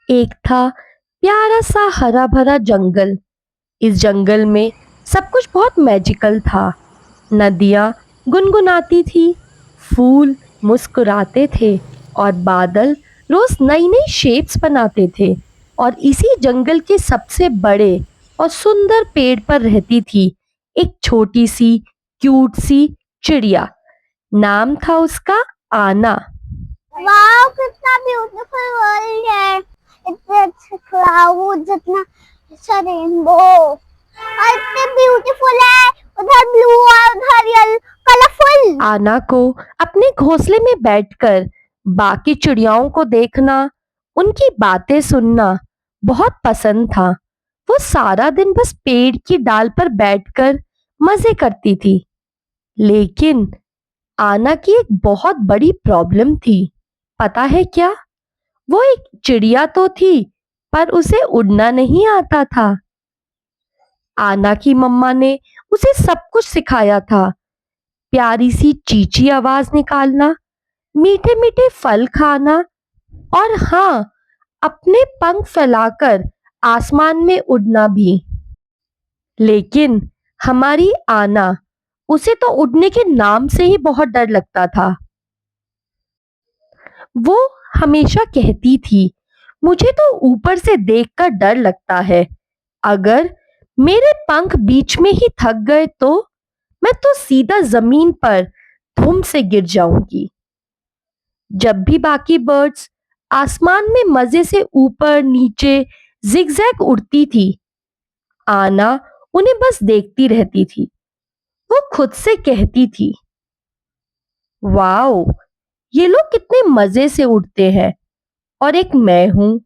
एक था प्यारा सा हरा भरा जंगल। इस जंगल में सब कुछ बहुत मैजिकल था। नदियाँ गुनगुनाती थी, फूल मुस्कुराते थे और बादल रोज नई नई शेप्स बनाते थे। और इसी जंगल के सबसे बड़े और सुंदर पेड़ पर रहती थी एक छोटी सी क्यूट सी चिड़िया। नाम था उसका आना। वाह कितना ब्यूटीफुल वर्ल्ड है। इतने अच्छे क्लाउड, इतना अच्छा रेनबो और इतने ब्यूटीफुल है। उधर ब्लू और उधर येलो, कलरफुल। आना को अपने घोंसले में बैठकर बाकी चिड़ियाओं को देखना, उनकी बातें सुनना बहुत पसंद था। वो सारा दिन बस पेड़ की डाल पर बैठकर मजे करती थी। लेकिन आना की एक बहुत बड़ी प्रॉब्लम थी। पता है क्या? वो एक चिड़िया तो थी, पर उसे उड़ना नहीं आता था। आना की मम्मा ने उसे सब कुछ सिखाया था। प्यारी सी चींची आवाज निकालना, मीठे मीठे फल खाना और हाँ, अपने पंख फैलाकर आसमान में उड़ना भी। लेकिन हमारी आना, उसे तो उड़ने के नाम से ही बहुत डर लगता था। वो हमेशा कहती थी, मुझे तो ऊपर से देखकर डर लगता है। अगर मेरे पंख बीच में ही थक गए तो मैं तो सीधा जमीन पर धूम से गिर जाऊंगी। जब भी बाकी बर्ड्स आसमान में मजे से ऊपर नीचे जिगजैग उड़ती थी, आना उन्हें बस देखती रहती थी। वो खुद से कहती थी, वाओ, ये लोग कितने मजे से उड़ते हैं। और एक मैं हूं,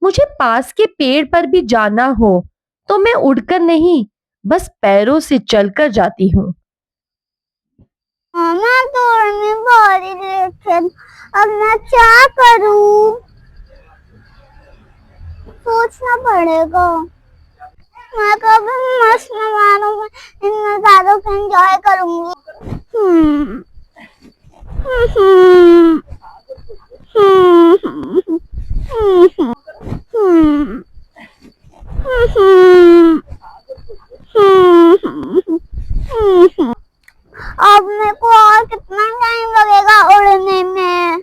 मुझे पास के पेड़ पर भी जाना हो तो मैं उड़कर नहीं, बस पैरों से चलकर जाती हूँ। मामा तो उड़ने बहुत लेकिन अब मैं क्या करूं? सोचना पड़ेगा। मैं कभी मस्त मेहमानों में इन नजारों को एंजॉय करूंगी। हम्म हम्म हम्म हम्म हम्म अब मेरे को और कितना टाइम लगेगा उड़ने में?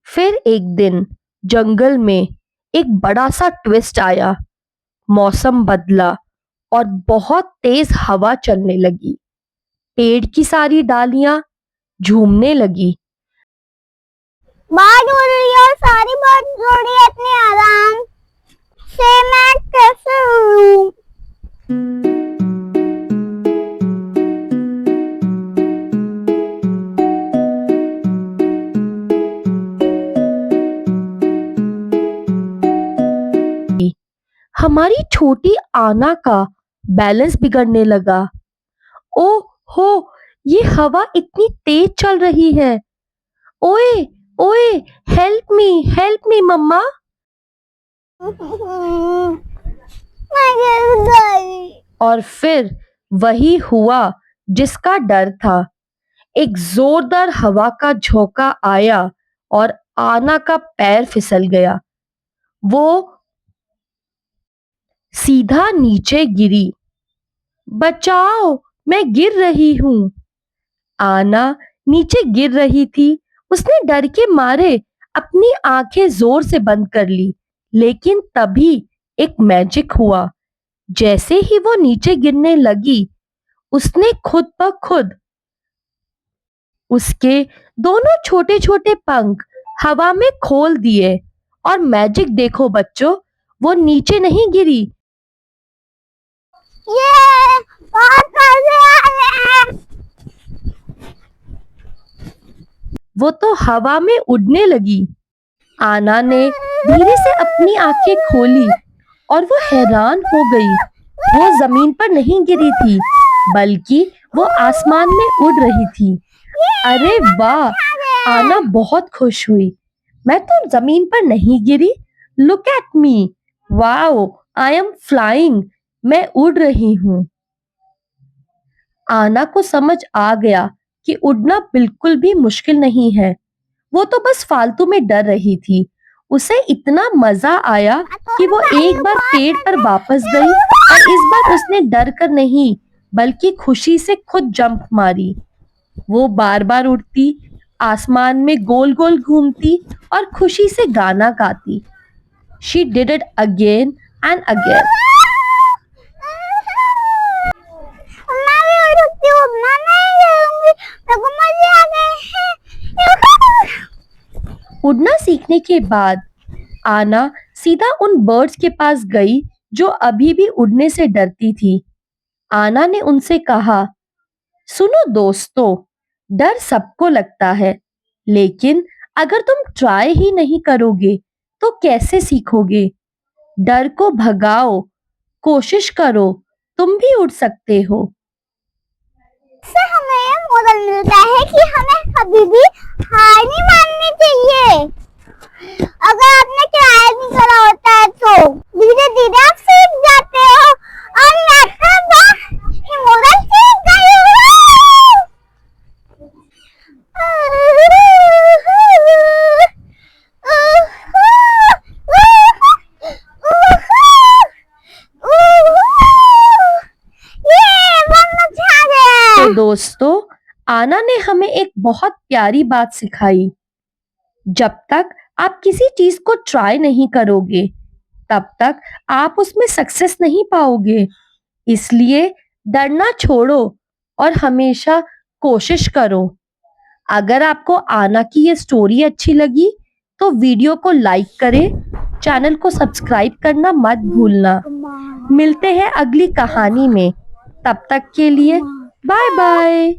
फिर एक दिन जंगल में एक बड़ा सा ट्विस्ट आया। मौसम बदला और बहुत तेज हवा चलने लगी। पेड़ की सारी डालियां झूमने लगी। बाढ़ उड़ रही है और सारी बाढ़ उड़ रही है इतने आराम से, मैं कैसे उड़ूं? हमारी छोटी आना का बैलेंस बिगड़ने लगा। ओ हो, ये हवा इतनी तेज चल रही है। ओए ओए, हेल्प मी मम्मा। मैं गिर गई। और फिर वही हुआ जिसका डर था। एक जोरदार हवा का झोंका आया और आना का पैर फिसल गया। वो सीधा नीचे गिरी। बचाओ, मैं गिर रही हूं। आना नीचे गिर रही थी। उसने डर के मारे अपनी आंखें जोर से बंद कर ली। लेकिन तभी एक मैजिक हुआ। जैसे ही वो नीचे गिरने लगी, उसने खुद ब खुद उसके दोनों छोटे छोटे पंख हवा में खोल दिए। और मैजिक देखो बच्चों, वो नीचे नहीं गिरी, ये बहुत मजे आ रहे हैं। वो तो हवा में उड़ने लगी। आना ने धीरे से अपनी आंखें खोली और वो हैरान हो गई। वो जमीन पर नहीं गिरी थी, बल्कि वो आसमान में उड़ रही थी। अरे वाह! आना बहुत खुश हुई। मैं तो जमीन पर नहीं गिरी। Look at me, wow, I am flying. मैं उड़ रही हूँ। आना को समझ आ गया कि उड़ना बिल्कुल भी मुश्किल नहीं है। वो तो बस फालतू में डर रही थी। उसे इतना मजा आया कि वो एक बार पेड़ पर वापस गई और इस बार उसने डर कर नहीं बल्कि खुशी से खुद जंप मारी। वो बार बार उड़ती, आसमान में गोल गोल घूमती और खुशी से गाना गाती। She did it again and again. मैं भी उड़ सकती हूँ, मैं नहीं करूँगी, मेरे को मजे आ गए हैं। उड़ना सीखने के बाद आना सीधा उन बर्ड्स के पास गई जो अभी भी उड़ने से डरती थी। आना ने उनसे कहा, सुनो दोस्तों, डर सबको लगता है, लेकिन अगर तुम ट्राई ही नहीं करोगे तो कैसे सीखोगे? डर को भगाओ, कोशिश करो, तुम भी उड़ सकते हो। इससे हमें ये मॉडल मिलता है कि हमें कभी भी हार नहीं माननी चाहिए। अगर आपने ट्राई नहीं करा होता है तो धीरे धीरे आप सीख जाते हो और लगता है ये मॉडल सीख गई हूँ। तो दोस्तों, आना ने हमें एक बहुत प्यारी बात सिखाई। जब तक आप किसी चीज को ट्राई नहीं करोगे, तब तक आप उसमें सक्सेस नहीं पाओगे। इसलिए डरना छोड़ो और हमेशा कोशिश करो। अगर आपको आना की ये स्टोरी अच्छी लगी तो वीडियो को लाइक करें, चैनल को सब्सक्राइब करना मत भूलना। मिलते हैं अगली कहानी में, तब तक के लिए बाय बाय।